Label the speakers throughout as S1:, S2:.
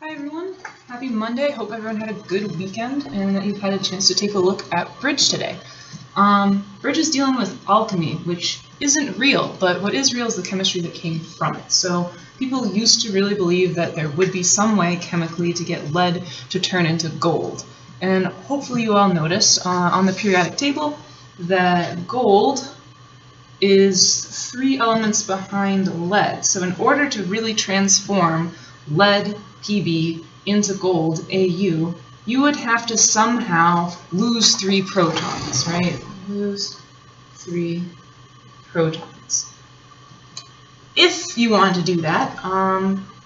S1: Hi everyone, happy Monday. Hope everyone had a good weekend and that you've had a chance to take a look at Bridge today. Bridge is dealing with alchemy, which isn't real, but what is real is the chemistry that came from it. So people used to really believe that there would be some way chemically to get lead to turn into gold. And hopefully you all noticed on the periodic table that gold is 3 elements behind lead. So in order to really transform lead, Pb, into gold, Au, you would have to somehow lose 3 protons, right? Lose 3 protons. If you want to do that,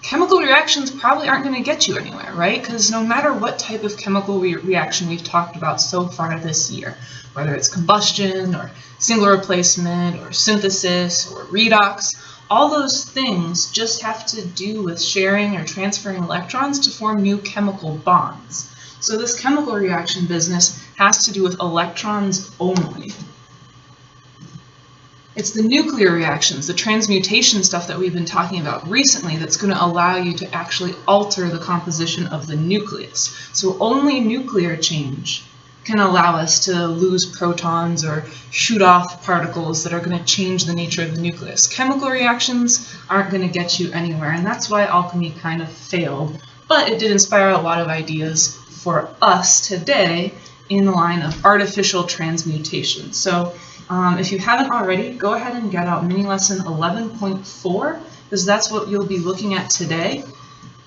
S1: chemical reactions probably aren't going to get you anywhere, right? Because no matter what type of chemical reaction we've talked about so far this year, whether it's combustion or single replacement or synthesis or redox, all those things just have to do with sharing or transferring electrons to form new chemical bonds. So this chemical reaction business has to do with electrons only. It's the nuclear reactions, the transmutation stuff that we've been talking about recently that's going to allow you to actually alter the composition of the nucleus. So only nuclear change can allow us to lose protons or shoot off particles that are going to change the nature of the nucleus. Chemical reactions aren't going to get you anywhere, and that's why alchemy kind of failed. But it did inspire a lot of ideas for us today in the line of artificial transmutation. So if you haven't already, go ahead and get out mini lesson 11.4, because that's what you'll be looking at today.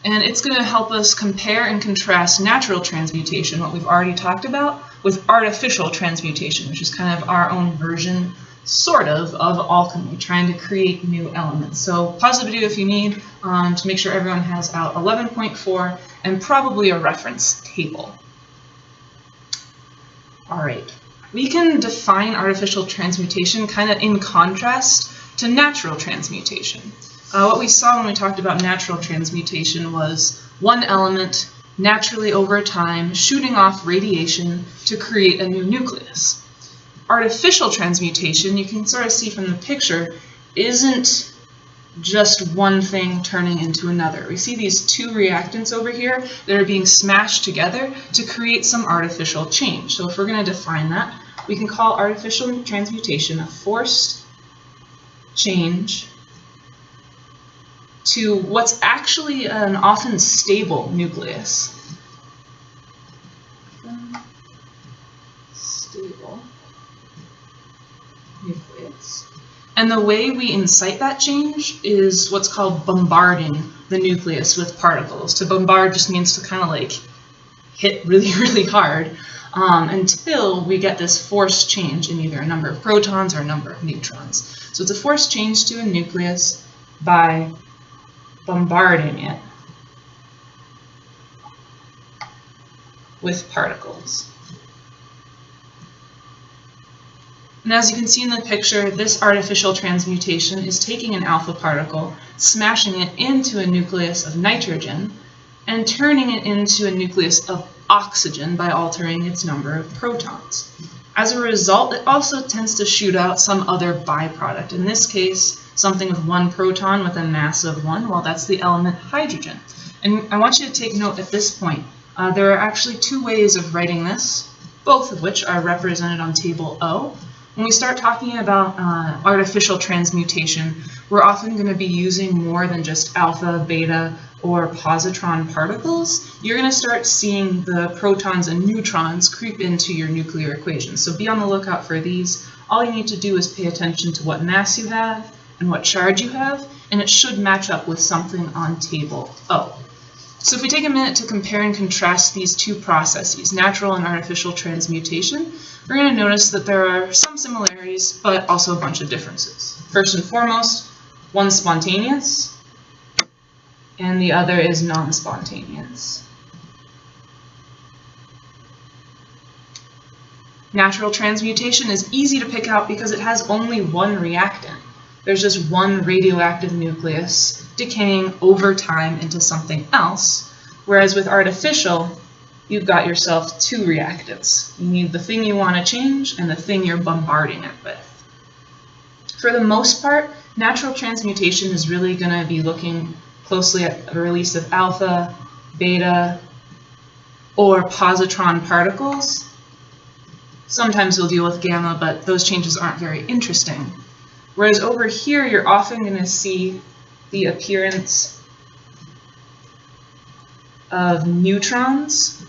S1: And it's going to help us compare and contrast natural transmutation, what we've already talked about, with artificial transmutation, which is kind of our own version, sort of alchemy, trying to create new elements. So pause the video if you need to make sure everyone has out 11.4 and probably a reference table. All right. We can define artificial transmutation kind of in contrast to natural transmutation. What we saw when we talked about natural transmutation was one element naturally over time shooting off radiation to create a new nucleus. Artificial transmutation, you can sort of see from the picture, isn't just one thing turning into another. We see these 2 reactants over here that are being smashed together to create some artificial change. So if we're going to define that, we can call artificial transmutation a forced change to what's actually an often stable nucleus. Stable nucleus. And the way we incite that change is what's called bombarding the nucleus with particles. To bombard just means to kind of like hit really, really hard until we get this forced change in either a number of protons or a number of neutrons. So it's a forced change to a nucleus by bombarding it with particles. And as you can see in the picture, this artificial transmutation is taking an alpha particle, smashing it into a nucleus of nitrogen, and turning it into a nucleus of oxygen by altering its number of protons. As a result, it also tends to shoot out some other byproduct. In this case, something with 1 proton with a mass of 1, well, that's the element hydrogen. And I want you to take note at this point, there are actually 2 ways of writing this, both of which are represented on table O. When we start talking about artificial transmutation, we're often going to be using more than just alpha, beta, or positron particles. You're going to start seeing the protons and neutrons creep into your nuclear equation. So be on the lookout for these. All you need to do is pay attention to what mass you have and what charge you have, and it should match up with something on table O. So if we take a minute to compare and contrast these 2 processes, natural and artificial transmutation, we're going to notice that there are some similarities, but also a bunch of differences. First and foremost, one's spontaneous, and the other is non-spontaneous. Natural transmutation is easy to pick out because it has only one reactant. There's just one radioactive nucleus decaying over time into something else, whereas with artificial, you've got yourself 2 reactants. You need the thing you want to change and the thing you're bombarding it with. For the most part, natural transmutation is really going to be looking closely at the release of alpha, beta, or positron particles. Sometimes you'll deal with gamma, but those changes aren't very interesting. Whereas over here, you're often going to see the appearance of neutrons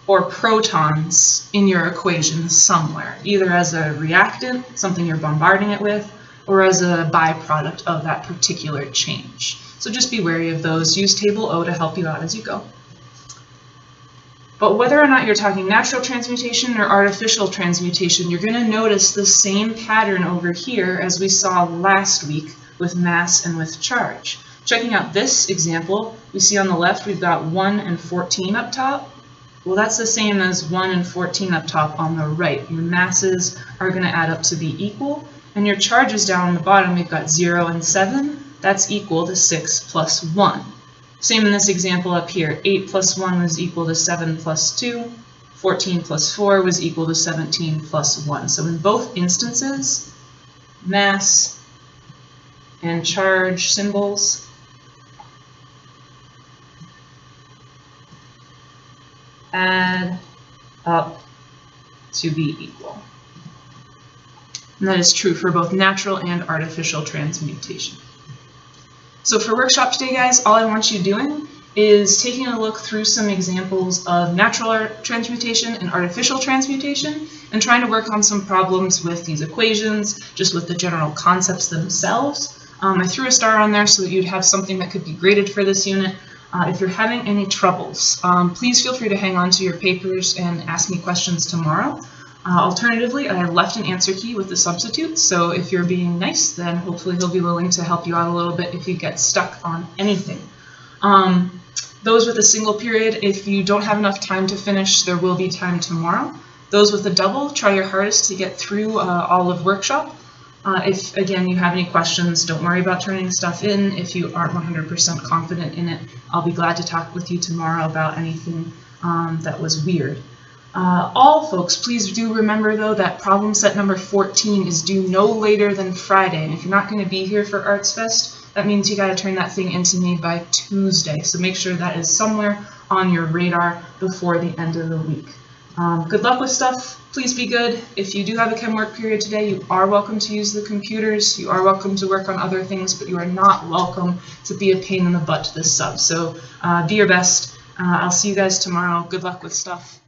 S1: or protons in your equation somewhere, either as a reactant, something you're bombarding it with, or as a byproduct of that particular change. So just be wary of those. Use Table O to help you out as you go. But whether or not you're talking natural transmutation or artificial transmutation, you're going to notice the same pattern over here as we saw last week with mass and with charge. Checking out this example, we see on the left we've got 1 and 14 up top. Well, that's the same as 1 and 14 up top on the right. Your masses are going to add up to be equal, and your charges down on the bottom, we've got 0 and 7. That's equal to 6 plus 1. Same in this example up here. 8 plus 1 was equal to 7 plus 2. 14 plus 4 was equal to 17 plus 1. So in both instances, mass and charge symbols add up to be equal. And that is true for both natural and artificial transmutation. So for workshop today, guys, all I want you doing is taking a look through some examples of natural transmutation and artificial transmutation and trying to work on some problems with these equations, just with the general concepts themselves. I threw a star on there so that you'd have something that could be graded for this unit. If you're having any troubles, please feel free to hang on to your papers and ask me questions tomorrow. Alternatively, I left an answer key with the substitute, so if you're being nice, then hopefully he'll be willing to help you out a little bit if you get stuck on anything. Those with a single period, if you don't have enough time to finish, there will be time tomorrow. Those with a double, try your hardest to get through all of workshop. If, again, you have any questions, don't worry about turning stuff in. If you aren't 100% confident in it, I'll be glad to talk with you tomorrow about anything that was weird. All folks, please do remember, though, that problem set number 14 is due no later than Friday. And if you're not going to be here for Arts Fest, that means you got to turn that thing into me by Tuesday. So make sure that is somewhere on your radar before the end of the week. Good luck with stuff. Please be good. If you do have a chem work period today, you are welcome to use the computers. You are welcome to work on other things, but you are not welcome to be a pain in the butt to this sub. So be your best. I'll see you guys tomorrow. Good luck with stuff.